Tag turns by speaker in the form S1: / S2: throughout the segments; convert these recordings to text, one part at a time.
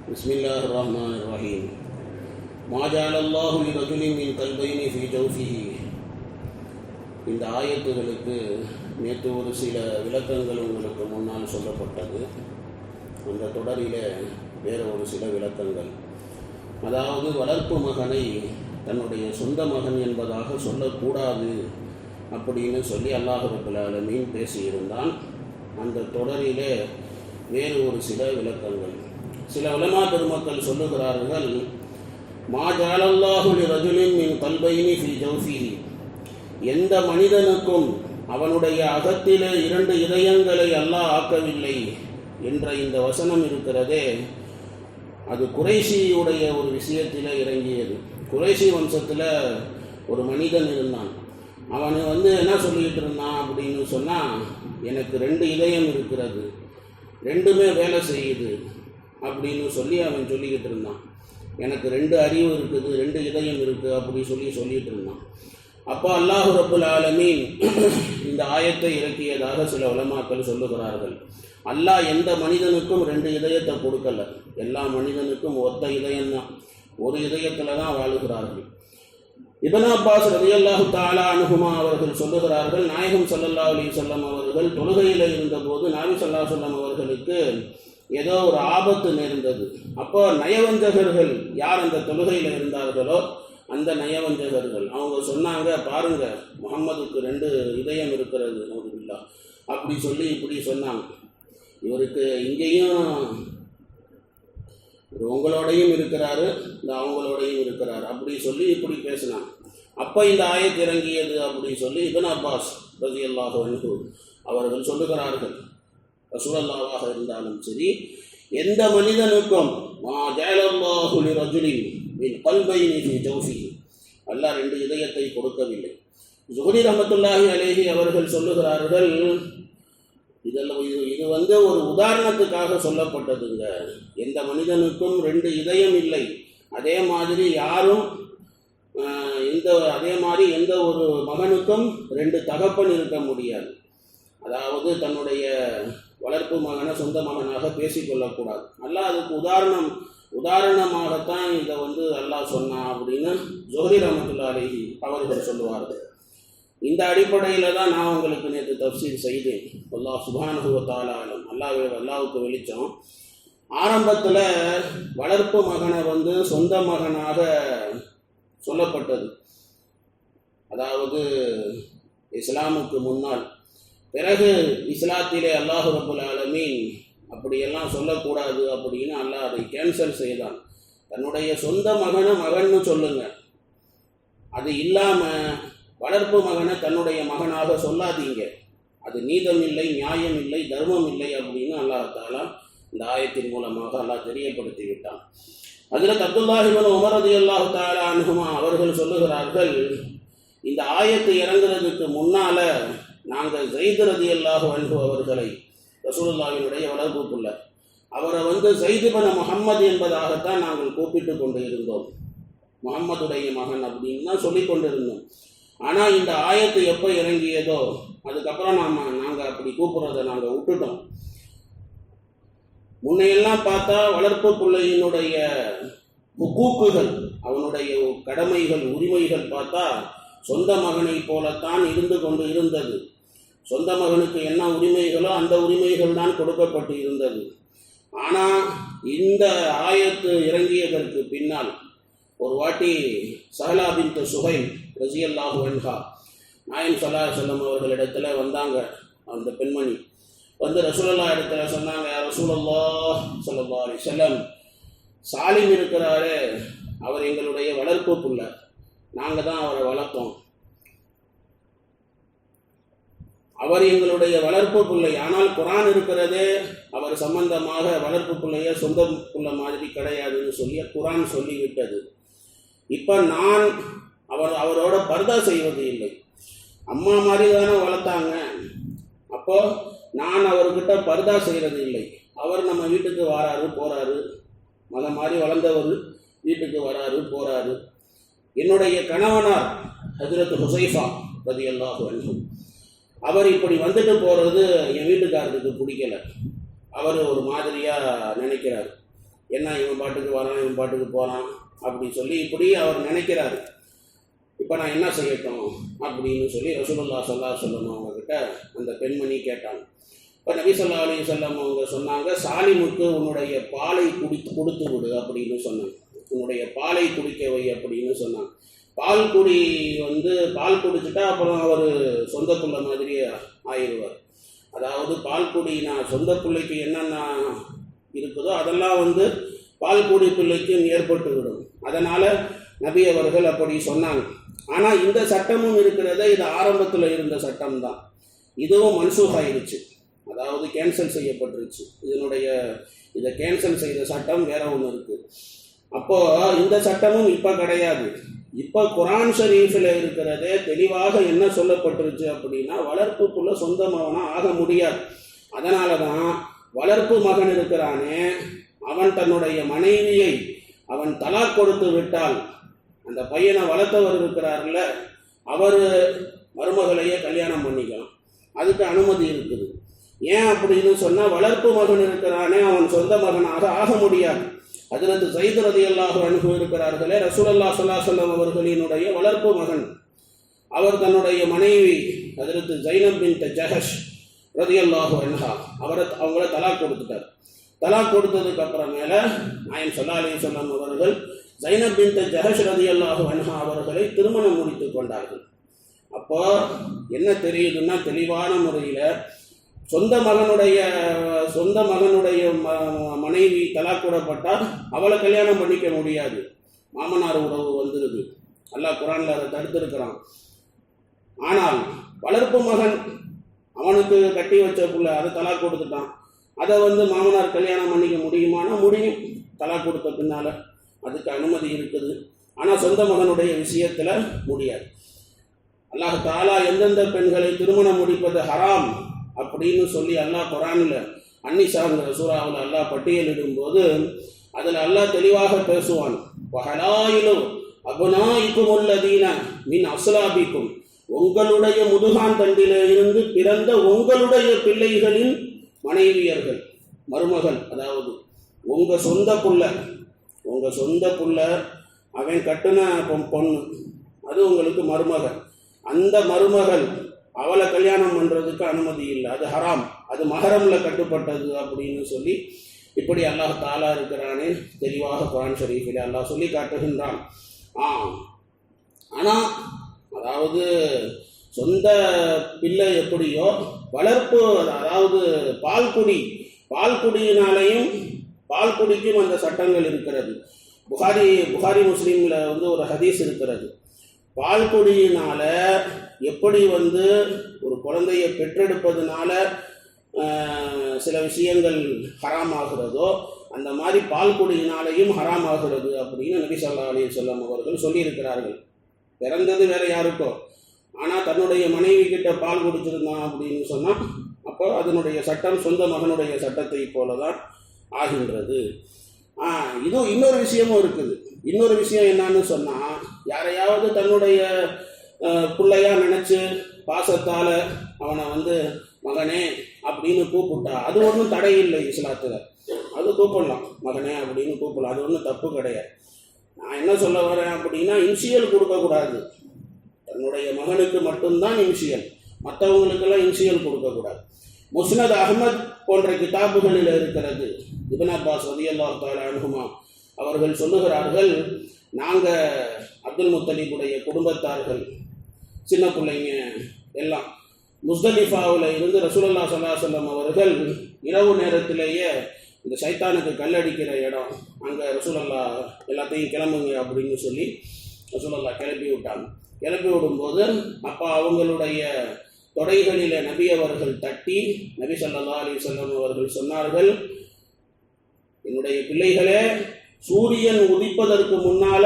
S1: بسم الله الرحمن الرحيم ما جعل الله لرجل من قلبين في جوفه. இந்த ஆயத்துகளுக்கு நேற்று ஒரு சில விளக்கங்கள் உங்களுக்கு முன்னால் சொல்லப்பட்டது. அந்த தொடரில் வேறு ஒரு சில விளக்கங்கள், அதாவது வளர்ப்பு மகனை தன்னுடைய சொந்த மகன் என்பதாக சொல்லக்கூடாது அப்படின்னு சொல்லி அல்லாஹ் ரப்பல் ஆலமீன் பேசியிருந்தான். அந்த தொடரிலே வேறு ஒரு சில விளக்கங்கள். சில உலமா பெருமக்கள் சொல்லுகிறார்கள், மா ஜஅலல்லாஹு லிரஜுலின் மின் கல்பைனி ஃபீ ஜௌஃபிஹி, எந்த மனிதனுக்கும் அவனுடைய அகத்திலே இரண்டு இதயங்களை அல்லாஹ் ஆக்கவில்லை என்ற இந்த வசனம் இருக்கிறதே, அது குறைஷியுடைய ஒரு விஷயத்தில் இறங்கியது. குறைஷி வம்சத்தில் ஒரு மனிதன் இருந்தான். அவன் என்ன சொல்லிக்கிட்டு இருந்தான் அப்படின்னு சொன்னால், எனக்கு ரெண்டு இதயம் இருக்கிறது, ரெண்டுமே வேலை செய்யுது அப்படின்னு சொல்லி அவன் சொல்லிக்கிட்டு இருந்தான். எனக்கு ரெண்டு அறிவு இருக்குது, ரெண்டு இதயம் இருக்குது அப்படி சொல்லிட்டு இருந்தான். அப்போ அல்லாஹ் ரப்பல் ஆலமீன் இந்த ஆயத்தை இறக்கியதாக சில உலமாக்கள் சொல்லுகிறார்கள். அல்லாஹ் எந்த மனிதனுக்கும் ரெண்டு இதயத்தை கொடுக்கல, எல்லா மனிதனுக்கும் ஒத்த இதயம்தான், ஒரு இதயத்தில் தான் வாழுகிறார்கள். இப்னு அப்பாஸ் ரலியல்லாஹு தஆலா அன்ஹுமா அவர்கள் சொல்லுகிறார்கள், நாயகம் ஸல்லல்லாஹு அலைஹி வஸல்லம் அவர்கள் தொழுகையில் இருந்தபோது நபி ஸல்லல்லாஹு அலைஹி வஸல்லம் அவர்களுக்கு ஏதோ ஒரு ஆபத்து நேர்ந்தது. அப்போ நயவஞ்சகர்கள் யார் அந்த தொழுகையில் இருந்தார்களோ அந்த நயவஞ்சகர்கள் அவங்க சொன்னாங்க, பாருங்க முஹம்மதுக்கு ரெண்டு இதயம் இருக்கிறது நவுதுபில்லாஹ் அப்படி சொல்லி இப்படி சொன்னாங்க. இவருக்கு இங்கேயும் உங்களோடையும் இருக்கிறாரு, இந்த அவங்களோடையும் இருக்கிறாரு அப்படி சொல்லி இப்படி பேசினாங்க. அப்போ இந்த ஆயத்து இறங்கியது அப்படி சொல்லி இப்னு அப்பாஸ் ரலியல்லாஹு அன்ஹு அவர்கள் சொல்லுகிறார்கள், ரசூலுல்லாஹாக இருந்தாலும் சரி, எந்த மனிதனுக்கும் மா ஜஅலல்லாஹு லிரஜுலின் மின் கல்பைனி ஃபீ ஜௌஃபிஹி, அல்லாஹ் ரெண்டு இதயத்தை கொடுக்கவில்லை. ஸுஹ்ரி ரஹ்மத்துல்லாஹி அலைஹி அவர்கள் சொல்லுகிறார்கள், இதெல்லாம் இது ஒரு உதாரணத்துக்காக சொல்லப்பட்டதுங்க. எந்த மனிதனுக்கும் ரெண்டு இதயம் இல்லை, அதே மாதிரி யாரும் அதே மாதிரி எந்த ஒரு மகனுக்கும் ரெண்டு தகப்பன் இருக்க முடியாது. அதாவது தன்னுடைய வளர்ப்பு மகனை சொந்த மகனாக பேசிக்கொள்ளக்கூடாது. அல்லாஹ் அதுக்கு உதாரணமாகத்தான் இதை அல்லாஹ் சொன்னான் அப்படின்னு ஸுஹ்ரி ரஹ்மத்துல்லாஹி அலைஹி அவர்கள் சொல்லுவார்கள். இந்த அடிப்படையில் தான் நான் உங்களுக்கு நேற்று தஃப்சீர் செய்தேன். அல்லாஹ் சுப்ஹானஹு வ தஆலா அலம், அல்லாஹ்வுக்கு வெளிச்சம். ஆரம்பத்தில் வளர்ப்பு மகனை சொந்த மகனாக சொல்லப்பட்டது, அதாவது இஸ்லாமுக்கு முன்னால். பிறகு இஸ்லாத்திலே அல்லாஹ் ரப்பல் ஆலமீன் அப்படியெல்லாம் சொல்லக்கூடாது அப்படின்னு அல்லாஹ் அதை கேன்சல் செய்தான். தன்னுடைய சொந்த மகனை மகன்னு சொல்லுங்க, அது இல்லாமல் வளர்ப்பு மகனை தன்னுடைய மகனாக சொல்லாதீங்க, அது நீதம் இல்லை, நியாயம் இல்லை, தர்மம் இல்லை அப்படின்னு அல்லாஹ் தஆலா இந்த ஆயத்தின் மூலமாக அல்லாஹ் தெரியப்படுத்தி விட்டான். ஹஜ்ரத் அப்துல்லாஹ் இப்னு உமர் ரலியல்லாஹு தஆலா அன்ஹுமா அவர்கள் சொல்லுகிறார்கள், இந்த ஆயத்து இறங்குறதுக்கு முன்னால நாங்கள் ஸைத் ரலியல்லாஹு அன்ஹு அவர்களை, ரசூலுல்லாஹினுடைய வளர்ப்புக்குள்ள அவரை ஸைத் இப்னு முஹம்மது என்பதாகத்தான் நாங்கள் கூப்பிட்டு கொண்டு இருந்தோம். முஹம்மதுடைய மகன் அப்படின்னு தான் சொல்லி கொண்டு இருந்தோம். ஆனால் இந்த ஆயத்து எப்போ இறங்கியதோ அதுக்கப்புறம் நாங்கள் அப்படி கூப்பிட்றதை நாங்கள் விட்டுட்டோம். முன்னையெல்லாம் பார்த்தா வளர்ப்பு பிள்ளையினுடைய ஹுக்கூக்குகள், அவனுடைய கடமைகள், உரிமைகள் பார்த்தா சொந்த மகனை போலத்தான் இருந்து கொண்டு இருந்தது. சொந்த மகனுக்கு என்ன உரிமைகளோ அந்த உரிமைகள் தான் கொடுக்கப்பட்டு இருந்தது. ஆனால் இந்த ஆயத்து இறங்கியதற்கு பின்னால் ஒரு வாட்டி சஹலா பின்த் சுஹைல் ரலியல்லாஹு அன்ஹா நாயகம் ஸல்லல்லாஹு அலைஹி வஸல்லம் அவர்களிடத்துல வந்தாங்க. அந்த பெண்மணி ரசூலுல்லாஹ் இடத்துல சொன்னாங்க, யா ரசூலுல்லாஹ் ஸல்லல்லாஹு அலைஹி வஸல்லம், சாலிம் இருக்கிறாரு, அவர் எங்களுடைய வளர்ப்பு புள்ள, நாங்கள் தான் அவரை வளர்த்தோம், அவர் எங்களுடைய வளர்ப்பு பிள்ளை. ஆனால் குர்ஆன் இருக்கிறதே அவர் சம்பந்தமாக வளர்ப்பு பிள்ளைய சொந்த புள்ள மாதிரி கிடையாதுன்னு சொல்லி குர்ஆன் சொல்லிவிட்டது. இப்போ நான் அவரோட பர்தா செய்வது இல்லை, அம்மா மாதிரி தானே வளர்த்தாங்க, அப்போ நான் அவர்கிட்ட பர்தா செய்கிறது இல்லை. அவர் நம்ம வீட்டுக்கு வராரு போகிறாரு, மகன் மாதிரி வளர்ந்தவர் வீட்டுக்கு வராரு போகிறாரு. என்னுடைய கணவனார் ஹஜ்ரத் ஹுஸைஃபா ரலியல்லாஹு அன்ஹு அவர் இப்படி வந்துட்டு போகிறது என் வீட்டுக்காரருக்கு பிடிக்கல. அவர் ஒரு மாதிரியாக நினைக்கிறார். என்ன இவன் பாட்டுக்கு வரான், இவன் பாட்டுக்கு போகிறான் அப்படி சொல்லி இப்படி அவர் நினைக்கிறாரு. இப்போ நான் என்ன செய்யட்டும் அப்படின்னு சொல்லி ரசூலுல்லாஹி ஸல்லல்லாஹு அலைஹி வஸல்லம் அவங்கக்கிட்ட அந்த பெண்மணி கேட்டாங்க. இப்போ நபி ஸல்லல்லாஹு அலைஹி வஸல்லம் அவங்க சொன்னாங்க, சாலிமுக்கு உன்னுடைய பாலை கொடுத்து விடு அப்படின்னு சொன்னாங்க. உன்னுடைய பாலை குடிக்க வை அப்படின்னு சொன்னாங்க. பால் குடிச்சிட்டா அப்புறம் அவர் சொந்த பிள்ளை மாதிரி ஆயிடுவார். அதாவது பால் குடி நான் சொந்த பிள்ளைக்கு என்னென்ன இருக்குதோ அதெல்லாம் பால் குடி பிள்ளைக்கும் ஏற்பட்டு விடும். அதனால் நபி அவர்கள் அப்படி சொன்னாங்க. ஆனால் இந்த சட்டமும் இருக்கிறத, இது ஆரம்பத்தில் இருந்த சட்டம் தான், இதுவும் மன்சூக் ஆயிடுச்சு, அதாவது கேன்சல் செய்யப்பட்டுருச்சு. இதை கேன்சல் செய்த சட்டம் வேற ஒன்று இருக்குது. அப்போது இந்த சட்டமும் இப்போ கிடையாது. இப்போ குர்ஆன் ஷரீஃபில் இருக்கிறதே தெளிவாக என்ன சொல்லப்பட்டுருச்சு அப்படின்னா, வளர்ப்புக்குள்ள சொந்த மகனாக ஆக முடியாது. அதனால தான் வளர்ப்பு மகன் இருக்கிறானே, அவன் தன்னுடைய மனைவியை அவன் தலாக் கொடுத்து விட்டால், அந்த பையனை வளர்த்தவர் இருக்கிறார்ல, அவர் மருமகளையே கல்யாணம் பண்ணிக்கலாம், அதுக்கு அனுமதி இருக்குது. ஏன் அப்படின்னு சொன்னால், வளர்ப்பு மகன் இருக்கிறானே அவன் சொந்த மகனாக ஆக முடியாது. ஹஜ்ரத் ஸைத் ரலியல்லாஹு அன்ஹு இருக்கிறார்களே, ரசூலுல்லாஹி ஸல்லல்லாஹு அலைஹி வஸல்லம் அவர்களினுடைய வளர்ப்பு மகன். அவர் தன்னுடைய மனைவி ஹஜ்ரத் ஸைனப் பின்த் ஜஹஷ் ரலியல்லாஹு அன்ஹா அவங்கள தலாக் கொடுத்துட்டார். தலாக் கொடுத்ததுக்கு அப்புறமேல நாயகம் ஸல்லல்லாஹு அலைஹி வஸல்லம் அவர்கள் ஸைனப் பின்த் ஜஹஷ் ரலியல்லாஹு அன்ஹா அவர்களை திருமணம் முடித்து கொண்டார்கள். அப்போ என்ன தெரியுதுன்னா, தெளிவான முறையில் சொந்த மகனுடைய மனைவி தலாக் கூடப்பட்டால் அவளை கல்யாணம் பண்ணிக்க முடியாது, மாமனார் உறவு வந்துடுது. அல்லாஹ் குர்ஆன்ல அதை தடுத்திருக்கிறான். ஆனால் வளர்ப்பு மகன், அவனுக்கு கட்டி வச்ச புள்ள, அதை தலாக் கொடுத்துட்டான், அதை மாமனார் கல்யாணம் பண்ணிக்க முடியுமானா முடியும், தலாக் கொடுத்த பின்னால் அதுக்கு அனுமதி இருக்குது. ஆனால் சொந்த மகனுடைய விஷயத்தில் முடியாது. அல்லாஹ் தஆலா எந்தெந்த பெண்களை திருமணம் முடிப்பது ஹராம் அப்படின்னு சொல்லி அல்லாஹ் குர்ஆனில் அன்னிசாங்கிற சூறாவில் அல்லாஹ் பட்டியலிடும்போது அதில் அல்லாஹ் தெளிவாக பேசுவான். வஹலாயிலு அப்னாயிக்கும் அல்லதீன மின் அஸ்லாபிக்கும், உங்களுடைய முதுகான் தண்டிலே இருந்து பிறந்த உங்களுடைய பிள்ளைகளின் மனைவியர்கள், மருமகள், அதாவது உங்கள் சொந்த புள்ள அவன் கட்டுன பொண்ணு, அது உங்களுக்கு மருமகள். அந்த மருமகள் அவளை கல்யாணம் பண்ணுறதுக்கு அனுமதி இல்லை, அது ஹராம், அது மஹரமில் கட்டுப்பட்டது அப்படின்னு சொல்லி இப்படி அல்லாஹ் தஆலா இருக்கிறானே தெளிவாக குர்ஆன் ஷரீஃபில் அல்லாஹ் சொல்லி காட்டுகின்றான். ஆனால் அதாவது சொந்த பிள்ளை எப்படியோ, வளர்ப்பு, அதாவது பால்குடியினாலையும் பால்குடிக்கும் அந்த சட்டங்கள் இருக்கிறது. புகாரி முஸ்லீமில் ஒரு ஹதீஸ் இருக்கிறது. பால்குடியினால எப்படி ஒரு குழந்தையை பெற்றெடுப்பதனால சில விஷயங்கள் ஹராமாகிறதோ, அந்த மாதிரி பால்குடியினாலையும் ஹராமாகிறது அப்படின்னு நபி ஸல்லல்லாஹு அலைஹி வஸல்லம் அவர்கள் சொல்லியிருக்கிறார்கள். பிறந்தது வேற யாருக்கோ, ஆனால் தன்னுடைய மனைவி கிட்ட பால் குடிச்சிருந்தான் அப்படின்னு சொன்னால் அப்போ அதனுடைய சட்டம் சொந்த மகனுடைய சட்டத்தை போல தான் ஆகின்றது. இதுவும் இன்னொரு விஷயமும் இருக்குது. இன்னொரு விஷயம் என்னன்னு சொன்னால், யாரையாவது தன்னுடைய பிள்ளையா நினச்சி பாசத்தால் அவனை மகனே அப்படின்னு கூப்பிட்டா அது ஒன்றும் தடை இல்லை இஸ்லாத்தில். அது கூப்பிடலாம், மகனே அப்படின்னு கூப்பிடலாம், அது ஒன்றும் தப்பு கிடையாது. நான் என்ன சொல்ல வரேன் அப்படின்னா, இன்சியல் கொடுக்கக்கூடாது. தன்னுடைய மகனுக்கு மட்டும்தான் இன்சியல், மற்றவங்களுக்கெல்லாம் இன்சியல் கொடுக்கக்கூடாது. முஸ்னத் அஹ்மத் போன்ற கிதாபுகளில் இருக்கிறது. இப்னு அப்பாஸ் ரலியல்லாஹு தஆலா அன்ஹுமா அவர்கள் சொல்லுகிறார்கள், நாங்கள் அப்துல் முத்தலிபுடைய குடும்பத்தார்கள், சின்ன பிள்ளைங்க எல்லாம் முஸ்தலிஃபாவில் இருந்து ரசூலுல்லாஹி ஸல்லல்லாஹு அலைஹி வஸல்லம் அவர்கள் இரவு நேரத்திலேயே இந்த சைத்தானுக்கு கல்லடிக்கிற இடம், அங்கே ரசூலுல்லாஹ் எல்லாத்தையும் கிளம்புங்க அப்படின்னு சொல்லி ரசூலுல்லாஹ் கிளப்பி விட்டாங்க. கிளப்பி விடும்போது அப்போ அவங்களுடைய தொடைகளில் நபி அவர்கள் தட்டி நபி ஸல்லல்லாஹு அலைஹி வஸல்லம் அவர்கள் சொன்னார்கள், என்னுடைய பிள்ளைகளே, சூரியன் உதிப்பதற்கு முன்னால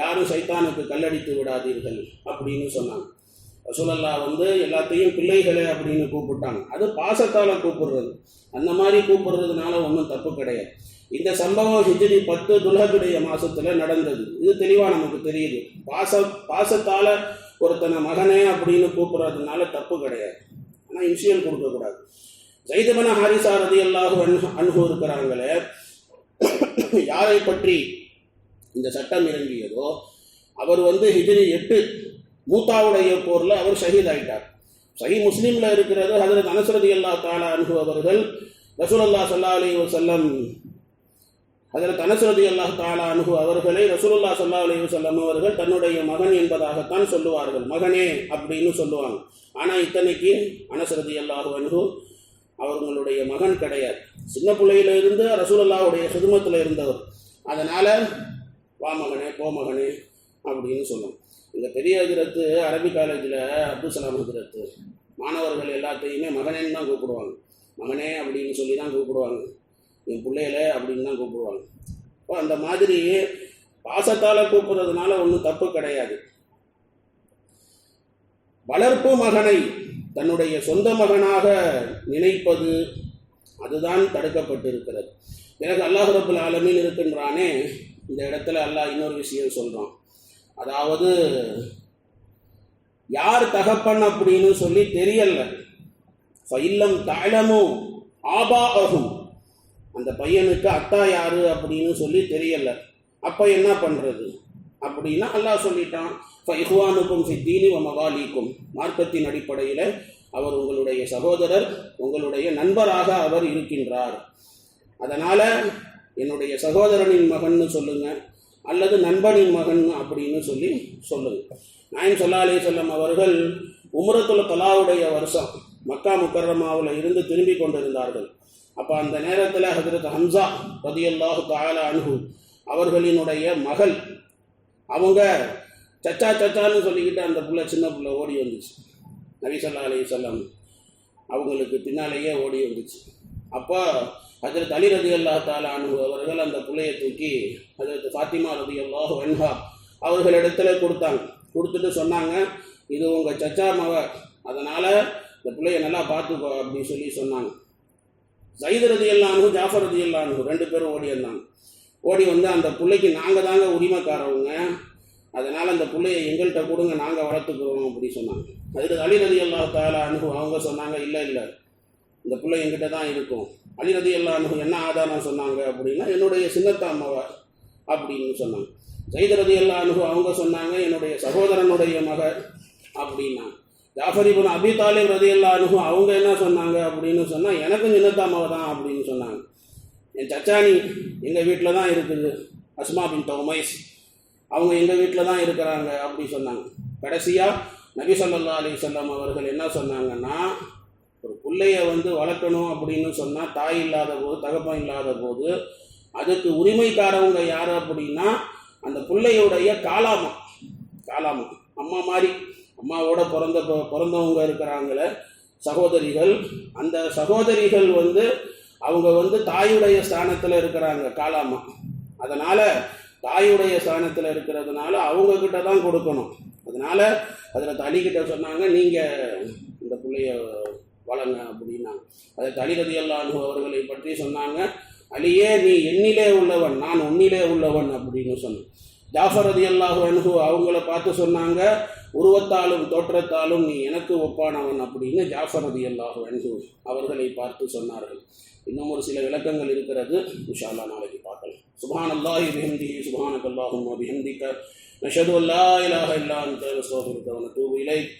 S1: யாரும் சைத்தானுக்கு கல்லடித்து விடாதீர்கள் அப்படின்னு சொன்னாங்க. ரசூலுல்லாஹ் எல்லாத்தையும் பிள்ளைகளே அப்படின்னு கூப்பிட்டாங்க. அது பாசத்தால் கூப்பிடுறது, அந்த மாதிரி கூப்பிடுறதுனால ஒன்றும் தப்பு கிடையாது. இந்த சம்பவம் ஹிஜ்ரி 10 துல்ஹஜ்ஜுடைய மாதத்தில் நடந்தது. இது தெளிவாக நமக்கு தெரியுது. பாசத்தால் ஒருத்தனை மகனே அப்படின்னு கூப்பிடுறதுனால தப்பு கிடையாது. ஆனால் இன்சியல் கொடுக்கக்கூடாது. ஸைத் இப்னு ஹாரிஸா ரலியல்லாஹு அன்ஹு இருக்கிறாங்களே, யாரை பற்றி இந்த சட்டம் இறங்கியதோ அவர் ஹிஜ்ரி 8 மூத்தாவுடைய போரில் அவர் ஷஹீத் ஆயிட்டார். சஹீஹ் முஸ்லிம்ல இருக்கிறது. ஹஜ்ரத் அனஸ் ரலியல்லாஹு தஆலா அன்ஹு அவர்கள் ரசூலுல்லாஹி ஸல்லல்லாஹு அலைஹி வஸல்லம் ஹஜ்ரத் அனஸ் ரலியல்லாஹு தஆலா அன்ஹு அவர்களை ரசூலுல்லாஹி ஸல்லல்லாஹு அலைஹி வஸல்லம் அவர்கள் தன்னுடைய மகன் என்பதாகத்தான் சொல்லுவார்கள், மகனே அப்படின்னு சொல்லுவாங்க. ஆனால் இத்தனைக்கு அனஸ் ரலியல்லாஹு அன்ஹு அவர்களுடைய மகன் கிடையாது. சின்ன பிள்ளையிலிருந்து ரசூலுல்லாஹுடைய ஹிதுமத்தில் இருந்தவர். அதனால வா மகனே, போ மகனே அப்படின்னு சொல்லுவோம். இந்த பெரிய ஹஜ்ரத்து அரபி காலேஜில் அப்துல் சலாம் ஹஜ்ரத்து மாணவர்கள் எல்லாத்தையுமே மகனேன்னு தான் கூப்பிடுவாங்க. மகனே அப்படின்னு சொல்லி தான் கூப்பிடுவாங்க, என் பிள்ளையில அப்படின்னு தான் கூப்பிடுவாங்க. இப்போ அந்த மாதிரி பாசத்தால் கூப்பிடுறதுனால ஒன்றும் தப்பு கிடையாது. வளர்ப்பு மகனை தன்னுடைய சொந்த மகனாக நினைப்பது அதுதான் தடுக்கப்பட்டிருக்கிறது. பிறகு அல்லாஹ் ரப்புல் ஆலமீன் இருக்கின்றானே, இந்த இடத்துல அல்லாஹ் இன்னொரு விஷயம் சொல்றான். அதாவது யார் தகப்பன் அப்படின்னு சொல்லி தெரியல, ஃபைல்லம் தஅலமு ஆபாஅஹும், அந்த பையனுக்கு அத்தா யாரு அப்படின்னு சொல்லி தெரியல. அப்ப என்ன பண்றது அப்படின்னா அல்லாஹ் சொல்லிட்டான், ஃபஇஹ்வானுக்கும் ஃபித்தீனி வ மவாலிக்கும், மார்க்கத்தின் அடிப்படையில் அவர் உங்களுடைய சகோதரர், உங்களுடைய நண்பராக அவர் இருக்கின்றார். அதனால என்னுடைய சகோதரனின் மகன்னு சொல்லுங்க, அல்லது நண்பனின் மகன் அப்படின்னு சொல்லி சொல்லுங்க. நாயகம் ஸல்லல்லாஹு அலைஹி வஸல்லம் அவர்கள் உம்ரத்துல் கலாவுடைய வருஷம் மக்கா முக்கர்ரமாவில் இருந்து திரும்பி கொண்டிருந்தார்கள். அப்போ அந்த நேரத்தில் ஹஜ்ரத் ஹம்ஸா ரலியல்லாஹு தஆலா அன்ஹு அவர்களினுடைய மகள், அவங்க சச்சா சச்சான்னு சொல்லிக்கிட்டு அந்த புள்ள, சின்ன புள்ள ஓடி வந்துச்சு. நபி ஸல்லல்லாஹு அலைஹி வஸல்லம் அவங்களுக்கு பின்னாலேயே ஓடி வந்துச்சு. அப்போ ஹஜ்ரத் அலி ரலியல்லாஹு தஆலா அன்ஹு அவர்கள் அந்த பிள்ளையை தூக்கி ஹஜ்ரத் ஃபாத்திமா ரலியல்லாஹு அன்ஹா அவர்களிடத்துல கொடுத்தாங்க. கொடுத்துட்டு சொன்னாங்க, இது உங்கள் சச்சா மவ, அதனால் இந்த பிள்ளையை நல்லா பார்த்துக்கோ அப்படின்னு சொல்லி சொன்னாங்க. ஸைத் ரலியல்லாஹு அன்ஹு, ஜாஃபர் ரலியல்லாஹு அன்ஹு 2 பேரும் ஓடி வந்தாங்க. ஓடி வந்து அந்த பிள்ளைக்கு நாங்கள் தாங்க உரிமைக்காரவங்க, அதனால் அந்த பிள்ளையை எங்கள்கிட்ட கொடுங்க, நாங்கள் வளர்த்துக்கிறோம் அப்படி சொன்னாங்க. ஹஜ்ரத் அலி ரலியல்லாஹு தஆலா அன்ஹு அவங்க சொன்னாங்க, இல்லை இந்த பிள்ளை எங்கிட்ட தான் இருக்கும். அலி ரலியல்லாஹு அன்ஹு என்ன ஆதாரம் சொன்னாங்க அப்படின்னா, என்னுடைய சின்னத்தாமவ அப்படின்னு சொன்னாங்க. ஸைத் ரலியல்லாஹு அன்ஹு அவங்க சொன்னாங்க, என்னுடைய சகோதரனுடைய மக அப்படின்னா. ஜாஃபர் இப்னு அபி தாலிப் ரலியல்லாஹு அன்ஹு அவங்க என்ன சொன்னாங்க அப்படின்னு சொன்னால், எனக்கும் சின்னத்தாமவ தான் அப்படின்னு சொன்னாங்க. என் சச்சானி எங்கள் வீட்டில் தான் இருக்குது, அஸ்மா பின்த் உமைஸ், அவங்க எங்கள் வீட்டில் தான் இருக்கிறாங்க அப்படி சொன்னாங்க. கடைசியாக நபி ஸல்லல்லாஹு அலைஹி வஸல்லம் அவர்கள் என்ன சொன்னாங்கன்னா, ஒரு பிள்ளைய வளர்க்கணும் அப்படின்னு சொன்னால், தாய் இல்லாத போது, தகப்பன் இல்லாத போது அதுக்கு உரிமைக்காரவங்க யார் அப்படின்னா, அந்த பிள்ளையுடைய காலாமா, அம்மா மாதிரி, அம்மாவோட பிறந்தவங்க இருக்கிறாங்களே சகோதரிகள், அந்த சகோதரிகள் அவங்க தாயுடைய ஸ்தானத்தில் இருக்கிறாங்க, காலாமா. அதனால் தாயுடைய ஸ்தானத்தில் இருக்கிறதுனால அவங்கக்கிட்ட தான் கொடுக்கணும். அதனால் அதில் தலிக்கிட்ட சொன்னாங்க, நீங்கள் இந்த பிள்ளைய வளங்க அப்படின்னாங்க. அதை அலி ரலியல்லாஹு அன்ஹு அவர்களை பற்றி சொன்னாங்க, அலியே நீ என்னிலே உள்ளவன், நான் உன்னிலே உள்ளவன் அப்படின்னு சொன்னான். ஜாஃபர் ரலியல்லாஹு அன்ஹு அவங்கள பார்த்து சொன்னாங்க, உருவத்தாலும் தோற்றத்தாலும் நீ எனக்கு ஒப்பானவன் அப்படின்னு ஜாஃபர் ரலியல்லாஹு அன்ஹு அவர்களை பார்த்து சொன்னார்கள். இன்னும் ஒரு சில விளக்கங்கள் இருக்கிறது, இன்ஷா அல்லாஹ் நாளைக்கு பார்க்கலாம். சுப்ஹானல்லாஹி பிஹம்திஹி, சுப்ஹானக்கல்லாஹும்ம பிஹம்திக, நஷ்ஹது அல்லா இலாஹா இல்லா அன்த, நஸ்தக்ஃபிருக வ நதூபு இலைக்.